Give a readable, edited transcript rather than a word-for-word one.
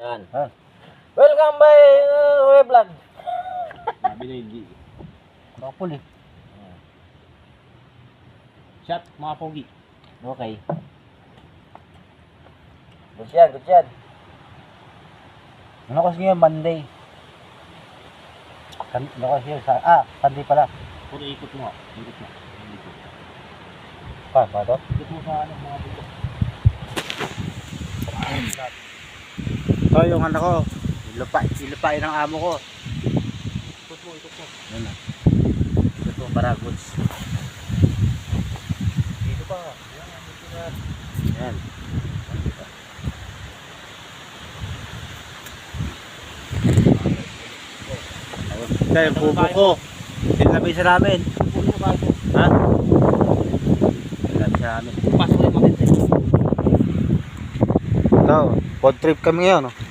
Yan. Ha? Welcome by Web Vlog. Sabi na hindi. Kapul eh. Shot, mga pogi. Okay. Good yan, good yan. Ano kasi ngayon, Monday? Ano kasi yun? Sunday pala. Puro ikot mo. Ikot mo. Ikot. Pa to? Ikot mo sa ano, mga buto. Ito yung ano ko. Ilupain ng amo ko. Ikot mo, ikot mo. Yan na. Ito para goods. Dito pa. Yan, dito na. Yan. Ito yung kubo ko. Tinlabay sa namin. Puno ka ito. Ha? Tinlabay sa namin. Pasok yung makita. Ito, road trip kami ngayon.